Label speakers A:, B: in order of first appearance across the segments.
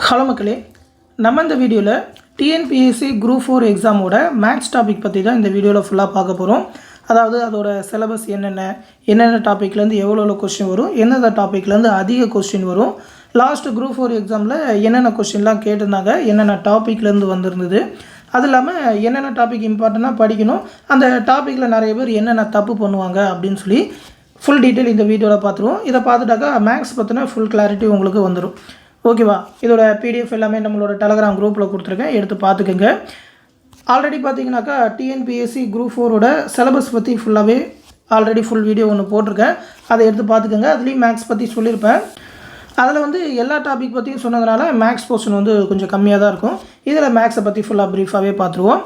A: Hello மக்களே, நம்ம இந்த வீடியோவில் டிஎன்பிஎஸ்சி குரூப் 4 எக்ஸாமோட மேக்ஸ் டாபிக் பற்றி தான் இந்த வீடியோவில் ஃபுல்லாக பார்க்க போகிறோம். அதாவது அதோட சிலபஸ் என்னென்ன டாப்பிக்லேருந்து எவ்வளோ கொஸ்டின் வரும், எந்தெந்த டாப்பிக்லேருந்து அதிக கொஸ்டின் வரும், லாஸ்ட்டு குரூப் 4 எக்ஸாமில் என்னென்ன கொஸ்டின்லாம் கேட்டிருந்தாங்க, என்னென்ன டாப்பிக்லேருந்து வந்திருந்தது, அது இல்லாமல் என்னென்ன டாபிக் இம்பார்ட்டண்ட்டாக படிக்கணும், அந்த டாப்பிக்கில் நிறைய பேர் என்னென்ன தப்பு பண்ணுவாங்க அப்படின்னு சொல்லி ஃபுல் டீட்டெயில் இந்த வீடியோவில் பார்த்துருவோம். இதை பார்த்துட்டாக்கா மேக்ஸ் பற்றின ஃபுல் கிளாரிட்டி உங்களுக்கு வந்துடும். ஓகேவா? இதோட பிடிஎஃப் எல்லாமே நம்மளோட டெலகிராம் குரூப்பில் கொடுத்துருக்கேன், எடுத்து பார்த்துக்கோங்க. ஆல்ரெடி பார்த்தீங்கன்னாக்கா டிஎன்பிஎஸ்சி குரூப் 4ஓட சிலபஸ் பற்றி ஃபுல்லாகவே ஆல்ரெடி ஃபுல் வீடியோ ஒன்று போட்டிருக்கேன், அதை எடுத்து பார்த்துக்கோங்க. அதுலேயும் மேக்ஸ் பற்றி சொல்லியிருப்பேன். அதில் எல்லா டாபிக் பற்றியும் சொன்னதுனால மேக்ஸ் போர்ஷன் கொஞ்சம் கம்மியாக தான் இருக்கும். இதில் மேக்ஸை பற்றி ஃபுல்லாக ப்ரீஃபாகவே பார்த்துருவோம்.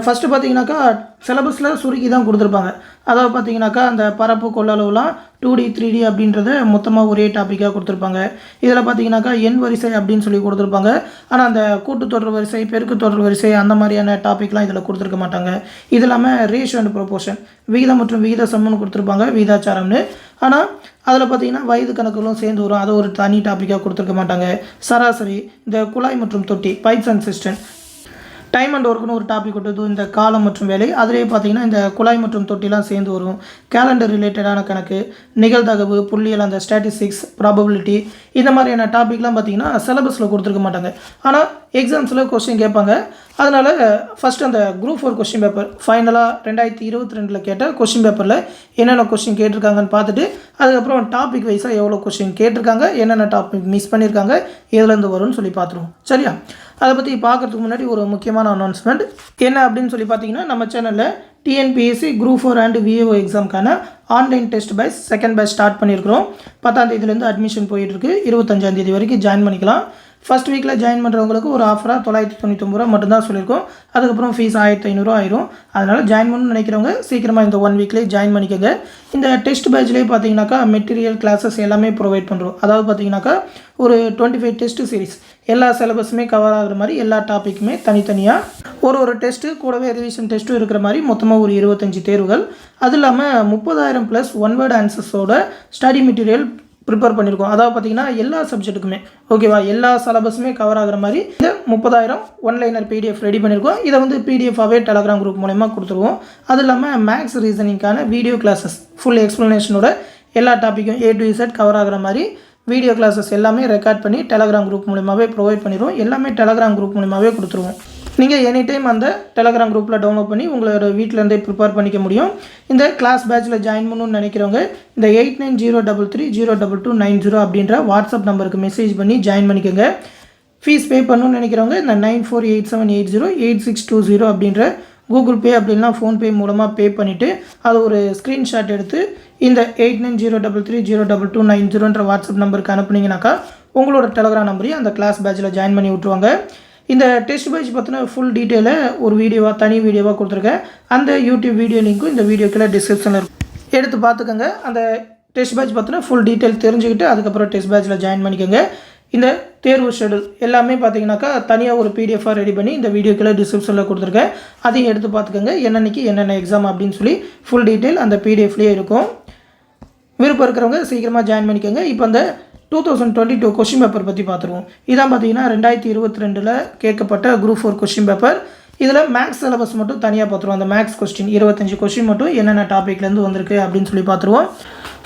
A: ஃபஸ்ட்டு பார்த்தீங்கன்னாக்கா சிலபஸில் சுருக்கி தான் கொடுத்துருப்பாங்க. அதாவது பார்த்தீங்கன்னாக்கா அந்த பரப்பு கொள்ளளவுலாம் 2D 3D அப்படின்றத மொத்தமாக ஒரே டாப்பிக்காக கொடுத்துருப்பாங்க. இதில் பார்த்தீங்கன்னாக்கா எண் வரிசை அப்படின்னு சொல்லி கொடுத்துருப்பாங்க. ஆனால் அந்த கூட்டுத்தொடர் வரிசை, பெருக்கு தொடர் வரிசை அந்த மாதிரியான டாப்பிக்லாம் இதில் கொடுத்துருக்க மாட்டாங்க. இது இல்லாமல் ரேஷியோ அண்ட் ப்ரொபோர்ஷன், விகிதம் மற்றும் விகித சமம்னு கொடுத்துருப்பாங்க, விகிதாச்சாரம்னு. ஆனால் அதில் பார்த்தீங்கன்னா வயது கணக்குகளும் சேர்ந்து வரும், அதை ஒரு தனி டாப்பிக்காக கொடுத்துருக்க மாட்டாங்க. சராசரி, இந்த குழாய் மற்றும் தொட்டி, pipes and system, time and ஒர்க்குன்னு ஒரு டாபிக் கொடுத்தது, இந்த காலம் மற்றும் வேலை, அதிலேயே பார்த்தீங்கன்னா இந்த குழாய் மற்றும் தொட்டிலாம் சேர்ந்து வரும். கேலண்டர் ரிலேட்டடான கணக்கு, நிகழ்தகவு, புள்ளியல், அந்த ஸ்டாட்டிஸ்டிக்ஸ், ப்ராபபிலிட்டி, இந்த மாதிரியான டாப்பிக்லாம் பார்த்தீங்கன்னா சிலபஸில் கொடுத்துருக்க மாட்டாங்க. ஆனால் எக்ஸாம்ஸில் கொஸ்டின் கேட்பாங்க. அதனால் ஃபஸ்ட்டு அந்த குரூப் 4 கொஸ்டின் பேப்பர் ஃபைனலாக 2022 கேட்ட கொஸ்டின் பேப்பரில் என்னென்ன கொஸ்டின் கேட்டிருக்காங்கன்னு பார்த்துட்டு அதுக்கப்புறம் டாபிக் வைஸாக எவ்வளோ கொஸ்டின் கேட்டிருக்காங்க, என்னென்ன டாபிக் மிஸ் பண்ணியிருக்காங்க, எதுலேருந்து வரும்னு சொல்லி பார்த்துருவோம். சரியா? அதை பற்றி பார்க்குறதுக்கு முன்னாடி ஒரு முக்கியமான அனௌன்ஸ்மெண்ட் என்ன அப்படின்னு சொல்லி பார்த்தீங்கன்னா, நம்ம சேனலில் டிஎன்பிஎஸ்சி குரூப் 4 அண்ட் விஏஓ எக்ஸாமுக்கான online test batch second batch start பண்ணியிருக்கிறோம். 10ஆம் தேதியிலேருந்து அட்மிஷன் போயிட்டுருக்கு. 25ஆம் தேதி வரைக்கும் ஜாயின் பண்ணிக்கலாம். ஃபஸ்ட் வீக்கில் ஜாயின் பண்ணுறவங்களுக்கு ஒரு ஆஃபராக 999 ரூபா மட்டும்தான் சொல்லியிருக்கோம். அதுக்கப்புறம் ஃபீஸ் 1500 ஆயிரும். அதனால் ஜாயின் பண்ணணும்னு நினைக்கிறவங்க சீக்கிரமாக இந்த 1 வீக்லேயே ஜாயின் பண்ணிக்கோங்க. இந்த டெஸ்ட் பேட்ச்லேயே பார்த்தீங்கன்னாக்கா மெட்டீரியல் கிளாஸஸ் எல்லாமே ப்ரொவைட் பண்ணுறோம். அதாவது பார்த்தீங்கன்னாக்கா ஒரு 25 டெஸ்ட் சீரிஸ், எல்லா சிலபஸுமே கவர் ஆகிற மாதிரி எல்லா டாப்பிக்குமே தனித்தனியாக ஒரு டெஸ்ட்டு கூடவே ரிவிஷன் டெஸ்ட்டும் இருக்கிற மாதிரி மொத்தமாக ஒரு 25 தேர்வுகள். அது இல்லாமல் 30,000 ப்ளஸ் ஒன் வேர்டு ஆன்சர்ஸோட ஸ்டடி மெட்டீரியல் ப்ரிப்பேர் பண்ணியிருக்கோம். அதாவது பார்த்தீங்கன்னா எல்லா சப்ஜெக்ட்டுக்குமே, ஓகேவா, எல்லா சிலபஸுமே கவர் ஆகிற மாதிரி இந்த 30,000 ஒன்லைனர் பிடிஎஃப் ரெடி பண்ணியிருக்கோம். இதை பிடிஎஃபாகவே டெலகிராம் குரூப் மூலமாக கொடுத்துருவோம். அது இல்லாமல் மேக்ஸ் ரீசனிங்கான வீடியோ கிளாஸஸ் ஃபுல் எக்ஸ்ப்ளனேஷனோட எல்லா டாப்பிக்கும் A to Z கவர் ஆகிற மாதிரி வீடியோ கிளாஸஸ் எல்லாமே ரெக்கார்ட் பண்ணி டெலகிராம் குரூப் மூலமாகவே ப்ரொவைட் பண்ணிடுவோம். எல்லாமே டெலகிராம் குரூப் மூலமாகவே கொடுத்துருவோம். நீங்கள் எனி டைம் அந்த டெலகிராம் குரூப்பில் டவுன்லோட் பண்ணி உங்களோட வீட்டிலேருந்தே ப்ரிப்பேர் பண்ணிக்க முடியும். இந்த கிளாஸ் பேட்சில் ஜாயின் பண்ணணும்னு நினைக்கிறவங்க இந்த 8903302290 அப்படின்ற வாட்ஸ்அப் நம்பருக்கு மெசேஜ் பண்ணி ஜாயின் பண்ணிக்கோங்க. ஃபீஸ் பே பண்ணணும்னு நினைக்கிறவங்க இந்த 9487808620 அப்படின்ற கூகுள் பே அப்படின்னா ஃபோன்பே மூலமாக பே பண்ணிவிட்டு அது ஒரு ஸ்க்ரீன்ஷாட் எடுத்து இந்த 8903302290 வாட்ஸ்அப் நம்பருக்கு அனுப்புனீங்கனாக்கா உங்களோட டெலகிராம் நம்பரையும் அந்த கிளாஸ் பேட்சில் ஜாயின் பண்ணி விட்ருவாங்க. இந்த டெஸ்ட் பேட்ச் பற்றின ஃபுல் டீட்டெயிலை ஒரு வீடியோவாக தனி வீடியோவாக கொடுத்துருக்கேன். அந்த யூடியூப் வீடியோ லிங்க்கும் இந்த வீடியோக்குள்ள டிஸ்கிரிப்ஷனில் இருக்கும், எடுத்து பார்த்துக்கோங்க. அந்த டெஸ்ட் பேட்ச் பற்றின ஃபுல் டீட்டெயில் தெரிஞ்சுக்கிட்டு அதுக்கப்புறம் டெஸ்ட் பேட்சில் ஜாயின் பண்ணிக்கோங்க. இந்த தேர்வு ஷெடியூல் எல்லாமே பார்த்தீங்கன்னாக்கா தனியாக ஒரு பிடிஎஃபாக ரெடி பண்ணி இந்த வீடியோக்குள்ள டிஸ்கிரிப்ஷனில் கொடுத்துருக்கேன். அதையும் எடுத்து பார்த்துக்கோங்க. என்னென்னைக்கு என்னென்ன எக்ஸாம் அப்படின்னு சொல்லி ஃபுல் டீட்டெயில் அந்த பிடிஎஃப்லேயே இருக்கும். விருப்பம் இருக்கிறவங்க சீக்கிரமாக ஜாயின் பண்ணிக்கோங்க. இப்போ அந்த 2022 கொஸ்டின் பேப்பர் பற்றி பார்த்துருவோம். இதான் பார்த்தீங்கன்னா 2022 கேட்கப்பட்ட குரூப் 4 கொஸ்டின் பேப்பர். இதில் மேக்ஸ் சிலபஸ் மட்டும் தனியாக பார்த்துருவோம். அந்த மேக்ஸ் கொஸ்டின் 25 கொஸ்டின் மட்டும் என்னென்ன டாப்பிக்லேருந்து வந்திருக்கு அப்படின்னு சொல்லி பார்த்துருவோம்.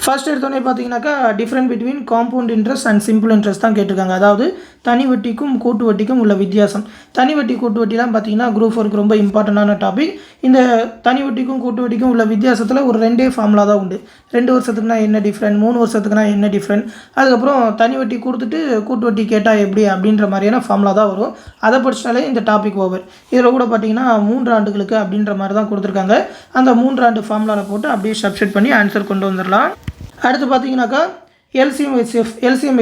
A: ஃபர்ஸ்ட் எடுத்தோடனே பார்த்தீங்கன்னாக்கா different between compound interest and simple interest தான் கேட்டிருக்காங்க. அதாவது தனி வட்டிக்கும் கூட்டு வட்டிக்கும் உள்ள வித்தியாசம். தனி வட்டி கூட்டு வட்டிலாம் பார்த்தீங்கன்னா குரூப் 4க்கு ரொம்ப இம்பார்ட்டண்டான டாபிக். இந்த தனி வட்டிக்கும் கூட்டு வட்டிக்கும் உள்ள வித்தியாசத்தில் ஒரு 2 ஃபார்முலா தான் உண்டு. 2 வருஷத்துக்குனா என்ன டிஃப்ரெண்ட், 3 வருஷத்துக்குனா என்ன டிஃப்ரெண்ட், அதுக்கப்புறம் தனி வட்டி கொடுத்துட்டு கூட்டு வட்டி கேட்டால் எப்படி அப்படின்ற மாதிரியான ஃபார்முலா தான் வரும். அதை படிச்சிட்டாலே இந்த டாபிக் ஓவர். இதில் கூட பார்த்தீங்கன்னா 3 ஆண்டுகளுக்கு அப்படின்ற மாதிரி தான் கொடுத்துருக்காங்க. அந்த 3 ஆண்டு ஃபார்முலாவில் போட்டு அப்படியே சப்ஸ்டிட் பண்ணி ஆன்சர் கொண்டு வந்துடலாம். அடுத்து பார்த்தீங்கன்னாக்கா எல்சிஎம்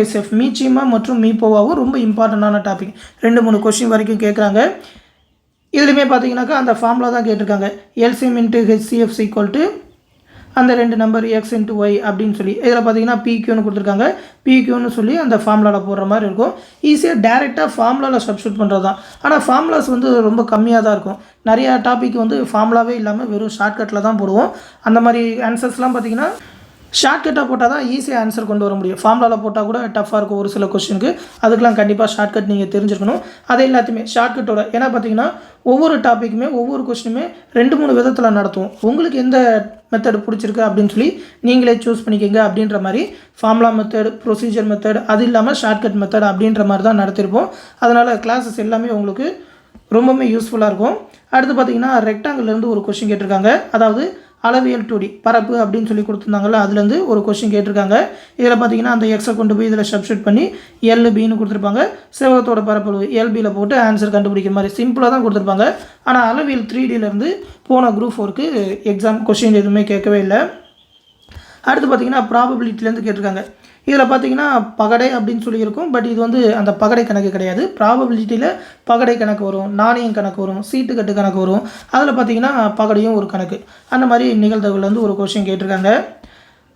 A: எஸ்எஃப் மீச்சிமா மற்றும் மீப்போவாவும் ரொம்ப இம்பார்ட்டண்டான டாபிக். 2-3 கொஸ்டின் வரைக்கும் கேட்குறாங்க. இதுலையுமே பார்த்தீங்கன்னாக்கா அந்த ஃபார்முலா தான் கேட்டிருக்காங்க. LCM into HCF equal to அந்த 2 நம்பர் எக்ஸ் இன்ட்டு ஒய் அப்படின்னு சொல்லி. இதில் பார்த்தீங்கன்னா பிக்யூன்னு கொடுத்துருக்காங்க. பிக்யூன்னு சொல்லி அந்த ஃபார்முலாவில் போடுற மாதிரி இருக்கும். ஈஸியாக டேரெக்டாக ஃபார்முலாவில் சப்ஸ்டியூட் பண்ணுறது தான். ஆனால் ஃபார்முலாஸ் ரொம்ப கம்மியாக தான் இருக்கும். நிறையா டாபிக் ஃபார்முலாவே இல்லாமல் வெறும் ஷார்ட்கட்டில் தான் போடுவோம். அந்த மாதிரி ஆன்சர்ஸ்லாம் பார்த்தீங்கன்னா ஷார்ட்கட்டாக போட்டால் தான் ஈஸியாக ஆன்சர் கொண்டு வர முடியும். ஃபார்முலாவில் போட்டால் கூட டஃப்பாக இருக்கும் ஒரு சில கொஸ்டினுக்கு. அதுக்கெலாம் கண்டிப்பாக ஷார்ட்கட் நீங்கள் தெரிஞ்சுக்கணும். அதை எல்லாத்தையுமே ஷார்ட்கட்டோட ஏன்னா பார்த்தீங்கன்னா ஒவ்வொரு டாப்பிக்குமே ஒவ்வொரு கொஸ்டினுமே 2-3 விதத்தில் நடத்துவோம். உங்களுக்கு எந்த மெத்தட் பிடிச்சிருக்கு அப்படின்னு சொல்லி நீங்களே சூஸ் பண்ணிக்கோங்க. அப்படின்ற மாதிரி ஃபார்முலா மெத்தட், ப்ரொசீஜர் மெத்தட், அது இல்லாமல் ஷார்ட்கட் மெத்தட் அப்படின்ற மாதிரி தான் நடத்திருப்போம். அதனால் கிளாஸஸ் எல்லாமே உங்களுக்கு ரொம்பவுமே யூஸ்ஃபுல்லாக இருக்கும். அடுத்து பார்த்தீங்கன்னா ரெக்டாங்கிள்லேருந்து ஒரு கொஸ்டின் கேட்டிருக்காங்க. அதாவது அளவியல் 2D பரப்பு அப்படின்னு சொல்லி கொடுத்துருந்தாங்கல்ல, அதுலேருந்து ஒரு கொஸ்டின் கேட்டிருக்காங்க. இதில் பார்த்தீங்கன்னா அந்த எக்ஸை கொண்டு போய் இதில் சப்ஸ்டியூட் பண்ணி LBன்னு கொடுத்துருப்பாங்க. செவ்வகத்தோட பரப்பளவு LBயில் போட்டு ஆன்சர் கண்டுபிடிக்கிற மாதிரி சிம்பிளாக தான் கொடுத்துருப்பாங்க. ஆனால் அளவியல் 3Dலேருந்து போன குரூப் 4க்கு எக்ஸாம் கொஸ்டின் எதுவுமே கேட்கவே இல்லை. அடுத்து பார்த்தீங்கன்னா ப்ராபபிலிட்டிலேருந்து கேட்டிருக்காங்க. இதில் பார்த்தீங்கன்னா பகடை அப்படின்னு சொல்லியிருக்கும். பட் இது வந்து அந்த பகடை கணக்கு கிடையாது. ப்ராபபிலிட்டியில் பகடை கணக்கு வரும், நாணயம் கணக்கு வரும், சீட்டு கட்டு கணக்கு வரும். அதில் பார்த்தீங்கன்னா பகடையும் ஒரு கணக்கு. அந்த மாதிரி நிகழ்தகவுலேருந்து ஒரு கொஸ்டின் கேட்டிருக்காங்க.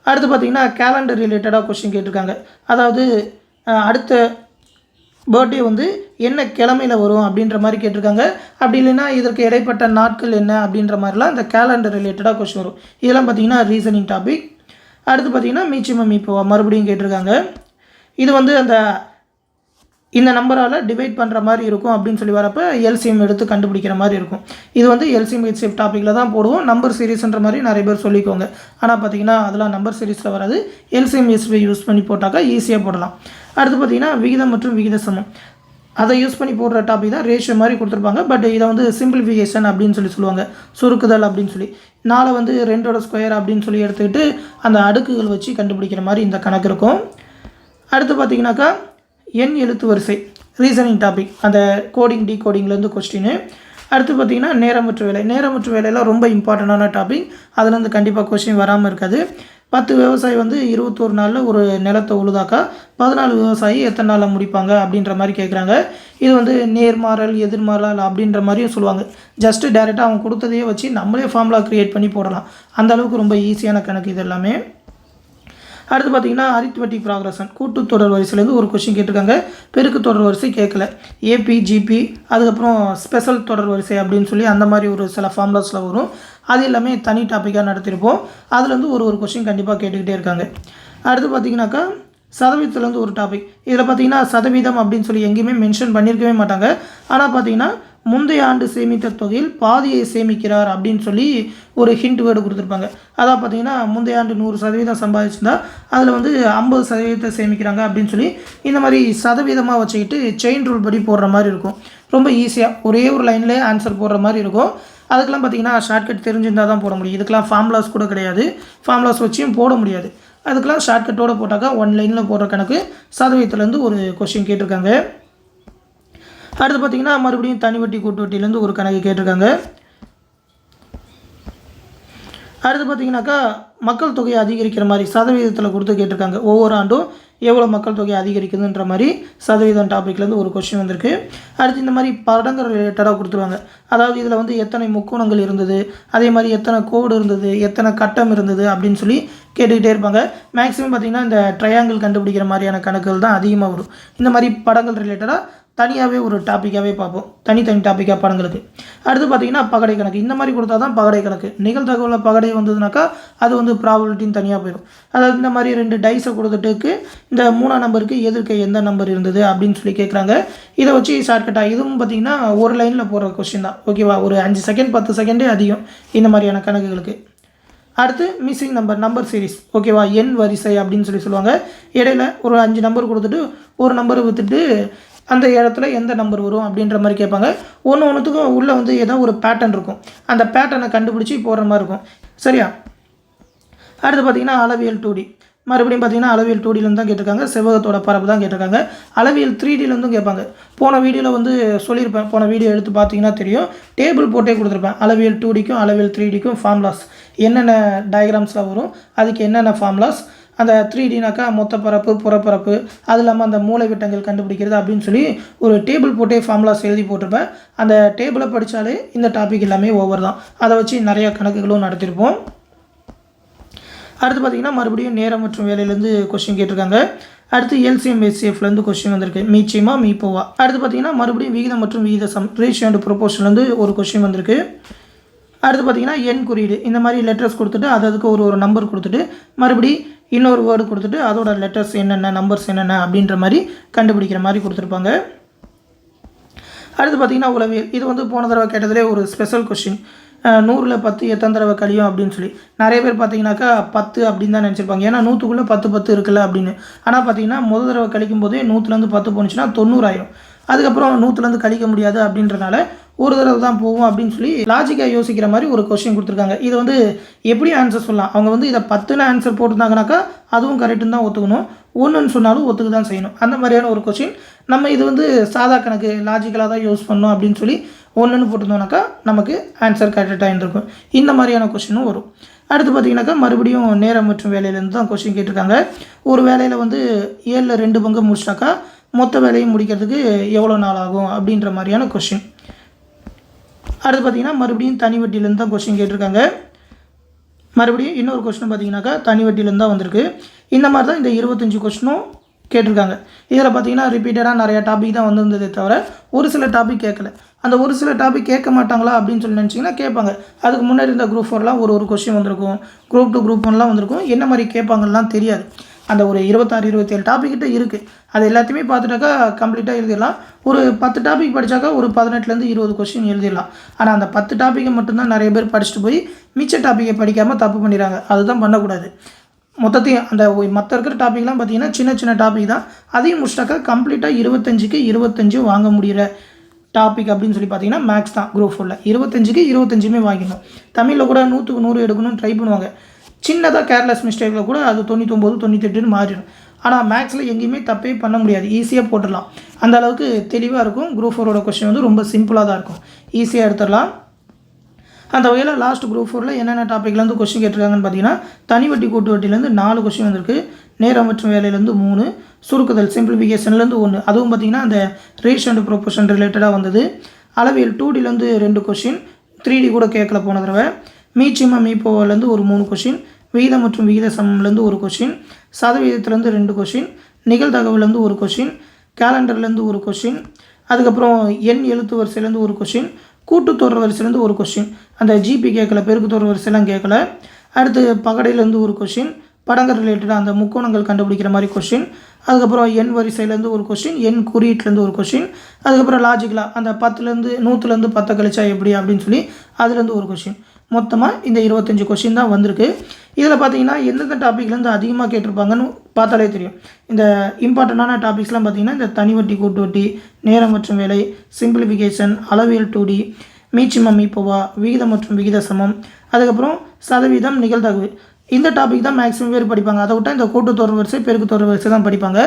A: அடுத்து பார்த்தீங்கன்னா கேலண்டர் ரிலேட்டடாக கொஸ்டின் கேட்டிருக்காங்க. அதாவது அடுத்த பர்த்டே வந்து என்ன கிழமையில் வரும் அப்படின்ற மாதிரி கேட்டிருக்காங்க. அப்படி இல்லைன்னா இதற்கு இடைப்பட்ட நாட்கள் என்ன அப்படின்ற மாதிரிலாம் இந்த கேலண்டர் ரிலேட்டடாக கொஸ்டின் வரும். இதெல்லாம் பார்த்தீங்கன்னா ரீசனிங் டாபிக். அடுத்து பார்த்தீங்கன்னா மீச்சிமம் இப்போ மறுபடியும் கேட்டிருக்காங்க. இது வந்து இந்த நம்பரால் டிவைட் பண்ணுற மாதிரி இருக்கும் அப்படின்னு சொல்லி வரப்போ எல்சிஎம் எடுத்து கண்டுபிடிக்கிற மாதிரி இருக்கும். இது வந்து எல்சிஎம் ஹெச்சிஎஃப் டாப்பிக்கில் தான் போடுவோம். நம்பர் சீரிஸ்ன்ற மாதிரி நிறைய பேர் சொல்லிக்கோங்க. ஆனால் பார்த்தீங்கன்னா அதெல்லாம் நம்பர் சீரிஸில் வராது. எல்சிஎம் ஹெச்பி யூஸ் பண்ணி போட்டாக்கா ஈஸியாக போடலாம். அடுத்து பார்த்தீங்கன்னா விகிதம் மற்றும் விகித சமம், அதை யூஸ் பண்ணி போடுற டாபிக் தான் ரேஷியோ மாதிரி கொடுத்துருப்பாங்க. பட் இதை வந்து சிம்பிளிஃபிகேஷன் அப்படின்னு சொல்லுவாங்க, சுருக்குதல் அப்படின்னு சொல்லி. 4 வந்து 2ஓட ஸ்கொயர் அப்படின்னு சொல்லி எடுத்துக்கிட்டு அந்த அடுக்குகள் வச்சு கண்டுபிடிக்கிற மாதிரி இந்த கணக்கு இருக்கும். அடுத்து பார்த்தீங்கன்னாக்கா எண் எழுத்து வரிசை ரீசனிங் டாபிக், அந்த கோடிங் டீகோடிங்லேருந்து கொஸ்டின். அடுத்து பார்த்தீங்கன்னா நேரமற்ற வேலை. நேரமற்ற வேலையெல்லாம் ரொம்ப இம்பார்ட்டண்டான டாபிக். அதுலேருந்து கண்டிப்பாக கொஸ்டின் வராமல் இருக்காது. 10 விவசாயி வந்து 21 நாளில் ஒரு நிலத்தை உழுதாக்கா 14 விவசாயி எத்தனை நாளில் முடிப்பாங்க அப்படின்ற மாதிரி கேட்குறாங்க. இது வந்து நேர்மாறல், எதிர்மாறல் அப்படின்ற மாதிரியும் சொல்லுவாங்க. ஜஸ்ட்டு டேரெக்டாக அவங்க கொடுத்ததையே வச்சு நம்மளே ஃபார்முலா க்ரியேட் பண்ணி போடலாம். அந்தளவுக்கு ரொம்ப ஈஸியான கணக்கு இது எல்லாமே. அடுத்து பார்த்தீங்கன்னா அரித்மெட்டிக் ப்ராக்ரஷன், கூட்டு தொடர் வரிசையிலேருந்து ஒரு கொஸ்டின் கேட்டிருக்காங்க. பெருக்கு தொடர் வரிசை கேட்கல. ஏபி, ஜிபி, அதுக்கப்புறம் ஸ்பெஷல் தொடர் வரிசை அப்படின்னு சொல்லி அந்த மாதிரி ஒரு சில ஃபார்முலாஸில் வரும். அது எல்லாமே தனி டாப்பிக்காக நடத்திருப்போம். அதுலேருந்து ஒரு கொஸ்டின் கண்டிப்பாக கேட்டுக்கிட்டே இருக்காங்க. அடுத்து பார்த்தீங்கன்னாக்கா சதவீதத்துலேருந்து ஒரு டாபிக். இதில் பார்த்தீங்கன்னா சதவீதம் அப்படின்னு சொல்லி எங்கேயுமே மென்ஷன் பண்ணியிருக்கவே மாட்டாங்க. ஆனால் பார்த்தீங்கன்னா முந்தைய ஆண்டு சேமித்த தொகையில் பாதியை சேமிக்கிறார் அப்படின்னு சொல்லி ஒரு ஹிண்ட் வேர்டு கொடுத்துருப்பாங்க. அதான் பார்த்தீங்கன்னா முந்தைய ஆண்டு 100% சம்பாதிச்சிருந்தா அதில் வந்து 50% சேமிக்கிறாங்க அப்படின்னு சொல்லி இந்த மாதிரி சதவீதமாக வச்சுக்கிட்டு செயின் ரூல் படி போடுற மாதிரி இருக்கும். ரொம்ப ஈஸியாக ஒரே ஒரு லைன்லேயே ஆன்சர் போடுற மாதிரி இருக்கும். அதுக்கெல்லாம் பார்த்தீங்கன்னா ஷார்ட்கட் தெரிஞ்சிருந்தால் தான் போட முடியும். இதுக்கெல்லாம் ஃபார்முலாஸ் கூட கிடையாது, ஃபார்முலாஸ் வச்சியும் போட முடியாது. அதுக்கெல்லாம் ஷார்ட்கட்டோடு போட்டாக்கா 1 லைனில் போடுற கணக்கு. சதவீதத்துலேருந்து ஒரு கொஸ்டின் கேட்டிருக்காங்க. அடுத்து பார்த்தீங்கன்னா மறுபடியும் தனி வட்டி கூட்டு வட்டியிலேருந்து ஒரு கணக்கு கேட்டிருக்காங்க. அடுத்து பார்த்தீங்கன்னாக்கா மக்கள் தொகையை அதிகரிக்கிற மாதிரி சதவீதத்தில் கொடுத்து கேட்டிருக்காங்க. ஒவ்வொரு ஆண்டும் எவ்வளோ மக்கள் தொகை அதிகரிக்குதுன்ற மாதிரி சதவீதம் டாப்பிக்லேருந்து ஒரு கொஸ்டின் வந்திருக்கு. அடுத்து இந்த மாதிரி படங்கள் ரிலேட்டடாக கொடுத்துருவாங்க. அதாவது இதில் வந்து எத்தனை முக்கோணங்கள் இருந்தது, அதே மாதிரி எத்தனை கோடு இருந்தது, எத்தனை கட்டம் இருந்தது அப்படின்னு சொல்லி கேட்டுக்கிட்டே இருப்பாங்க. மேக்ஸிமம் பார்த்திங்கன்னா இந்த ட்ரையாங்கிள் கண்டுபிடிக்கிற மாதிரியான கணக்குகள் தான் அதிகமாக வரும். இந்த மாதிரி படங்கள் ரிலேட்டடாக தனியாகவே ஒரு டாப்பிக்காகவே பார்ப்போம், தனித்தனி டாப்பிக்காக படங்களுக்கு. அடுத்து பார்த்திங்கன்னா பகடை கணக்கு. இந்த மாதிரி கொடுத்தா தான் பகடை கணக்கு. நிகழ்தகவில் பகடை வந்ததுனாக்கா அது வந்து ப்ராபபிலிட்டின்னு தனியாக போயிடும். அதாவது இந்த மாதிரி 2 டைஸை கொடுத்துட்டுக்கு இந்த 3ஆம் நம்பருக்கு எதிர்க்க எந்த நம்பர் இருந்தது அப்படின்னு சொல்லி கேட்குறாங்க. இதை வச்சு ஷார்ட்கட்டாக இதுவும் பார்த்திங்கன்னா ஒரு லைனில் போடுற கொஸ்டின் தான். ஓகேவா, ஒரு 5 செகண்ட் 10 செகண்டே அதிகம் இந்த மாதிரியான கணக்குகளுக்கு. அடுத்து மிஸ்ஸிங் நம்பர் சீரிஸ். ஓகேவா, எண் வரிசை அப்படின்னு சொல்லுவாங்க. இடையில ஒரு 5 நம்பர் கொடுத்துட்டு ஒரு நம்பரை விற்றுட்டு அந்த இடத்துல எந்த நம்பர் வரும் அப்படின்ற மாதிரி கேட்பாங்க. ஒன்றுத்துக்கும் உள்ளே வந்து ஏதோ ஒரு பேட்டர்ன் இருக்கும். அந்த பேட்டர்னை கண்டுபிடிச்சி போடுற மாதிரி இருக்கும். சரியா? அடுத்து பார்த்திங்கன்னா அளவியல் 2D. மறுபடியும் பார்த்திங்கன்னா அளவியல் 2Dலேருந்து தான் கேட்டிருக்காங்க. செவ்வகத்தோட பரப்பு தான் கேட்டிருக்காங்க. அளவியல் 3Dலேருந்தும் கேட்பாங்க. போன வீடியோவில் வந்து சொல்லியிருப்பேன். போன வீடியோ எடுத்து பார்த்தீங்கன்னா தெரியும். டேபிள் போட்டே கொடுத்துருப்பேன். அளவியல் 2Dக்கும் அளவியல் 3Dக்கும் ஃபார்முலாஸ் என்னென்ன டயக்ராம்ஸில் வரும், அதுக்கு என்னென்ன ஃபார்முலாஸ், அந்த 3Dனாக்கா மொத்த பரப்பு, புறப்பரப்பு, அது இல்லாமல் அந்த மூலை விட்டங்கள் கண்டுபிடிக்கிறது அப்படின்னு சொல்லி ஒரு டேபிள் போட்டே ஃபார்முலாஸ் எழுதி போட்டிருப்பேன். அந்த டேபிளை படித்தாலே இந்த டாபிக் எல்லாமே ஓவர் தான். அதை வச்சு நிறையா கணக்குகளும் நடத்திருப்போம். அடுத்து பார்த்திங்கன்னா மறுபடியும் நேரம் மற்றும் வேலையிலேருந்து கொஸ்டின் கேட்டிருக்காங்க. அடுத்து எல்சிஎம் ஹெச்சிஎஃப்லேருந்து கொஸ்டின் வந்திருக்கு. மீச்சிமா மீப்போவா. அடுத்து பார்த்திங்கன்னா மறுபடியும் விகிதம் மற்றும் விகித சம், ரேஷியோ அண்ட் ப்ரொபோர்ஷன்லேருந்து ஒரு கொஸ்டின் வந்திருக்கு. அடுத்து பார்த்திங்கன்னா எண் குறியீடு இந்த மாதிரி லெட்டர்ஸ் கொடுத்துட்டு அதுக்கு ஒரு நம்பர் கொடுத்துட்டு மறுபடி இன்னொரு வேர்டு கொடுத்துட்டு அதோட லெட்டர்ஸ் என்னென்ன நம்பர்ஸ் என்னென்ன அப்படின்ற மாதிரி கண்டுபிடிக்கிற மாதிரி கொடுத்துருப்பாங்க. அடுத்து பார்த்திங்கன்னா உளவியல். இது வந்து போன தடவை கேட்டதிலே ஒரு ஸ்பெஷல் கொஸ்டின். 100ல் 10 எத்தனை தடவை கழியும் அப்படின்னு சொல்லி நிறைய பேர் பார்த்தீங்கன்னாக்கா 10 அப்படின்னு தான் நினச்சிருப்பாங்க. ஏன்னா 100க்குள்ளே 10 இருக்குல்ல அப்படின்னு. ஆனால் பார்த்தீங்கன்னா முதல் தடவை கழிக்கும் போதே 100லேருந்து 10 போணுச்சுன்னா 90 ஆயிரும். அதுக்கப்புறம் 100லேருந்து கழிக்க முடியாது அப்படின்றனால ஒரு தடவை தான் போகும் அப்படின்னு சொல்லி லாஜிக்காக யோசிக்கிற மாதிரி ஒரு கொஸ்டின் கொடுத்துருக்காங்க. இது வந்து எப்படி ஆன்சர் சொல்லலாம். அவங்க வந்து இதை 10ன்னு ஆன்சர் போட்டிருந்தாங்கனாக்கா அதுவும் கரெக்டுன்னு தான் ஒத்துக்கணும். 1ன்னு சொன்னாலும் ஒத்துக்க தான் செய்யணும். அந்த மாதிரியான ஒரு கொஸ்டின். நம்ம இது வந்து சாதா கணக்கு லாஜிக்கலாக தான் யூஸ் பண்ணணும் அப்படின்னு சொல்லி 1ன்னு போட்டிருந்தோம்னாக்கா நமக்கு ஆன்சர் கரெக்டாக இருக்கும். இந்த மாதிரியான கொஸ்டினும் வரும். அடுத்து பார்த்திங்கனாக்கா மறுபடியும் நேரம் மற்றும் வேலையிலேருந்து தான் கொஸ்டின் கேட்டிருக்காங்க. ஒரு வேலையில் வந்து 7ல் 2 பங்கு முடிச்சிட்டாக்கா மொத்த வேலையை முடிக்கிறதுக்கு எவ்வளோ நாள் ஆகும் அப்படின்ற மாதிரியான கொஸ்டின். அடுத்து பார்த்திங்கன்னா மறுபடியும் தனி வட்டியிலேருந்து தான் கொஸ்டின் கேட்டிருக்காங்க. மறுபடியும் இன்னொரு கொஸ்டின் பார்த்திங்கனாக்கா தனி வட்டியிலேருந்து தான் வந்திருக்கு. இந்த மாதிரி தான் இந்த 25 கொஸ்டினும் கேட்டிருக்காங்க. இதில் பார்த்திங்கன்னா ரிப்பீட்டடாக நிறையா டாபிக் தான் வந்திருந்ததே தவிர ஒரு சில டாபிக் கேட்கல. அந்த ஒரு சில டாபிக் கேட்க மாட்டாங்களா அப்படின்னு சொல்லி நினச்சிங்கன்னா கேட்பாங்க. அதுக்கு முன்னாடி இருந்த குரூப் 4லாம் ஒரு கொஸ்டின் வந்திருக்கும். குரூப் 2 குரூப் 1லாம் வந்திருக்கும். என்ன மாதிரி கேட்பாங்கலாம் தெரியாது. அந்த ஒரு 26 27 டாபிக்கிட்ட இருக்குது. அது எல்லாத்தையுமே பார்த்துட்டாக்கா கம்ப்ளீட்டாக எழுதிடலாம். ஒரு 10 டாபிக் படித்தாக்கா ஒரு 18லேருந்து 20 கொஸ்டின் எழுதிடலாம். ஆனால் அந்த 10 டாப்பிக்கை மட்டும்தான் நிறைய பேர் படிச்சுட்டு போய் மிச்ச டாப்பிக்கை படிக்காமல் தப்பு பண்ணிடுறாங்க. அதுதான் பண்ணக்கூடாது. மொத்தத்தையும் அந்த மற்ற இருக்கிற டாப்பிக்லாம் பார்த்திங்கன்னா சின்ன சின்ன டாபிக் தான். அதையும் முடிச்சிட்டாக்கா கம்ப்ளீட்டாக 25க்கு 25 வாங்க முடிகிற டாபிக் அப்படின்னு சொல்லி பார்த்தீங்கன்னா மேக்ஸ் தான். குரூப் 4ல் 25க்கு 25மே வாங்கிடணும். தமிழில் கூட 100க்கு 100 எடுக்கணும்னு ட்ரை பண்ணுவாங்க. சின்னதாக கேர்லெஸ் மிஸ்டேக்கில் கூட அது 99 98ன்னு மாறிடும். ஆனால் மேக்ஸில் எங்கேயுமே தப்பே பண்ண முடியாது. ஈஸியாக போட்டுடலாம். அந்த அளவுக்கு தெளிவாக இருக்கும். குரூப் 4ஓட கொஸ்டின் வந்து ரொம்ப சிம்பிளாக தான் இருக்கும். ஈஸியாக எடுத்துடலாம். அந்த வகையில் லாஸ்ட் குரூப் 4ல் என்னென்ன டாப்பிக்லேருந்து கொஸ்டின் கேட்டிருக்காங்கன்னு பார்த்தீங்கன்னா தனி வட்டி கூட்டு வட்டிலேருந்து 4 கொஸ்டின் வந்திருக்கு. நேரம் மற்றும் வேலையிலேருந்து 3, சுருக்குதல் சிம்பிளிஃபிகேஷன்லேருந்து 1, அதுவும் பார்த்திங்கன்னா அந்த ரேஷியோ அண்ட் ப்ரொபோர்ஷன் ரிலேட்டடாக வந்தது. அளவியல் 2Dலேருந்து 2 கொஸ்டின், 3D கூட கேட்கல போன தடவை. மீச்சிமா மீப்போவிலேருந்து ஒரு 3 கொஸ்டின், விகிதம் மற்றும் விகித சமம்லேருந்து 1 கொஸ்டின், சதவீதத்துலேருந்து 2 கொஸ்டின், நிகழ்தகவுலேருந்து 1 கொஸ்டின், கேலண்டர்லேருந்து 1 கொஸ்டின், அதுக்கப்புறம் எண் எழுத்து வரிசையிலேருந்து 1 கொஸ்டின், கூட்டுத்தொடர் வரிசையிலேருந்து 1 கொஸ்டின். அந்த ஜிபி கேட்கல, பெருக்குத்தொடர் வரிசையெல்லாம் கேட்கல. அடுத்து பகடையிலேருந்து 1 கொஸ்டின், படங்கள் ரிலேட்டடாக அந்த முக்கோணங்கள் கண்டுபிடிக்கிற மாதிரி கொஸ்டின், அதுக்கப்புறம் எண் வரிசையிலேருந்து 1 கொஸ்டின், எண் குறியீட்டிலேருந்து 1 கொஸ்டின், அதுக்கப்புறம் லாஜிக்கலாக அந்த 100லேருந்து 10 கழிச்சா எப்படி அப்படின்னு சொல்லி அதுலேருந்து 1 கொஸ்டின். மொத்தமாக இந்த 25 கொஸ்டின் தான் வந்திருக்கு. இதில் பார்த்தீங்கன்னா எந்தெந்த டாப்பிக்லேருந்து அதிகமாக கேட்டிருப்பாங்கன்னு பார்த்தாலே தெரியும். இந்த இம்பார்ட்டண்ட்டான டாபிக்ஸ்லாம் பார்த்திங்கன்னா இந்த தனி வட்டி கூட்டு வட்டி, நேரம் மற்றும் வேலை, சிம்பிளிஃபிகேஷன், அளவியல் 2D, மீச்சிமம் மீப்போவா, விகிதம் மற்றும் விகித சமம், அதுக்கப்புறம் சதவீதம், நிகழ்தகவு. இந்த டாபிக் தான் மேக்ஸிமம் பேர் படிப்பாங்க. அதை விட்டால் இந்த கூட்டுத்தொடர் வரிசை பெருக்குத்தொடர் வரிசை தான் படிப்பாங்க.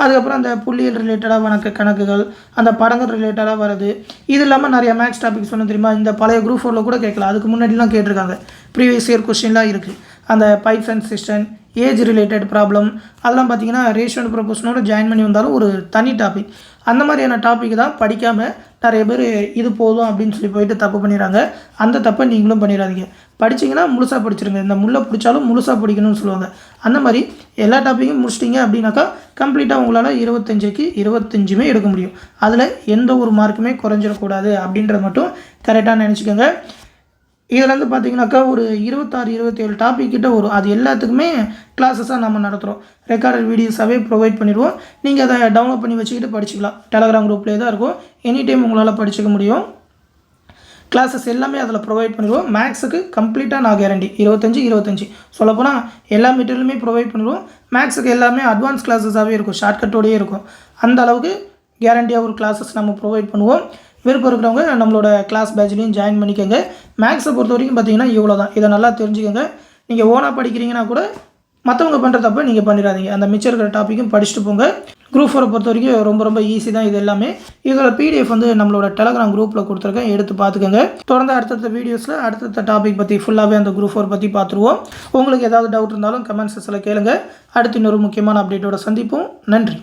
A: அதுக்கப்புறம் அந்த புள்ளியல் ரிலேட்டடாக கணக்குகள், அந்த படங்கள் ரிலேட்டடாக வருது. இது இல்லாமல் நிறைய மேக்ஸ் டாபிக்ஸ் சொன்ன தெரியுமா, இந்த பழைய குரூப் 4ல் கூட கேட்கலாம். அதுக்கு முன்னாடிலாம் கேட்டிருக்காங்க. ப்ரீவியஸ் இயர் கொஸ்டின்லாம் இருக்குது. அந்த pipes and system, age related problem, அதெல்லாம் பார்த்திங்கன்னா ரேஷியோ அண்ட் ப்ரொபோர்ஷனோட ஜாயின் பண்ணி வந்தாலும் ஒரு தனி டாபிக். அந்த மாதிரியான டாபிக் தான் படிக்காமல் நிறைய பேர் இது போதும் அப்படின்னு சொல்லி போயிட்டு தப்பு பண்ணிடுறாங்க. அந்த தப்பை நீங்களும் பண்ணிடாதீங்க. படிச்சிங்கன்னா முழுசாக படிச்சிருங்க. இந்த முள்ளை பிடிச்சாலும் முழுசாக படிக்கணும்னு சொல்லுவாங்க. அந்த மாதிரி எல்லா டாப்பிக்கும் முடிச்சிட்டிங்க அப்படின்னாக்கா கம்ப்ளீட்டாக உங்களால் 25க்கு 25மே எடுக்க முடியும். அதில் எந்த ஒரு மார்க்குமே குறைஞ்சிடக்கூடாது அப்படின்றத மட்டும் கரெக்டாக நினச்சிக்கோங்க. இதில் வந்து பார்த்திங்கனாக்கா ஒரு 26 27 டாபிக் கிட்ட வரும். அது எல்லாத்துக்குமே கிளாஸஸாக நம்ம நடத்துகிறோம். ரெக்கார்டட் வீடியோஸாகவே ப்ரொவைட் பண்ணிடுவோம். நீங்கள் அதை டவுன்லோட் பண்ணி வச்சுக்கிட்டு படிச்சிக்கலாம். டெலகிராம் குரூப்லேயே தான் இருக்கும். எனி டைம் உங்களால் படிச்சிக்க முடியும். கிளாஸஸ் எல்லாமே அதில் ப்ரொவைட் பண்ணிடுவோம். மேக்ஸுக்கு கம்ப்ளீட்டாக நான் கேரண்டி 25 சொல்லப்போனால் எல்லா மெட்டீரியலுமே ப்ரொவைட் பண்ணிடுவோம். மேக்ஸுக்கு எல்லாமே அட்வான்ஸ் கிளாஸஸாகவே இருக்கும். ஷார்ட்கட்டோடையே இருக்கும். அந்த அளவுக்கு கேரண்டியாக ஒரு கிளாஸஸ் நம்ம ப்ரொவைட் பண்ணுவோம். விருப்பம் இருக்கிறவங்க நம்மளோட கிளாஸ் பேட்ச்லேயும் ஜாயின் பண்ணிக்கோங்க. மேக்ஸை பொறுத்த வரைக்கும் பார்த்தீங்கன்னா இவ்வளோ தான். இதை நல்லா தெரிஞ்சுக்கோங்க. நீங்கள் ஓனாக படிக்கிறீங்கன்னா கூட மற்றவங்க பண்ணுறதப்ப நீங்கள் பண்ணிடாதீங்க. அந்த மிச்சம் இருக்கிற டாப்பிக்கும் படிச்சுட்டு போங்க. குரூப் 4 பொறுத்த வரைக்கும் ரொம்ப ஈஸி தான் இது எல்லாமே. இதோட பிடிஎஃப் வந்து நம்மளோட டெலகிராம் குரூப்பில் கொடுத்துருக்கேன். எடுத்து பார்த்துக்கோங்க. தொடர்ந்து அடுத்தடுத்த வீடியோஸில் அடுத்தடுத்த டாபிக் பற்றி ஃபுல்லாகவே அந்த குரூப் 4 பற்றி பார்த்துருவோம். உங்களுக்கு ஏதாவது டவுட் இருந்தாலும் கமெண்ட் செக்ஷனில் கேளுங்க. அடுத்து இன்னொரு முக்கியமான அப்டேட்டோட சந்திப்போம். நன்றி.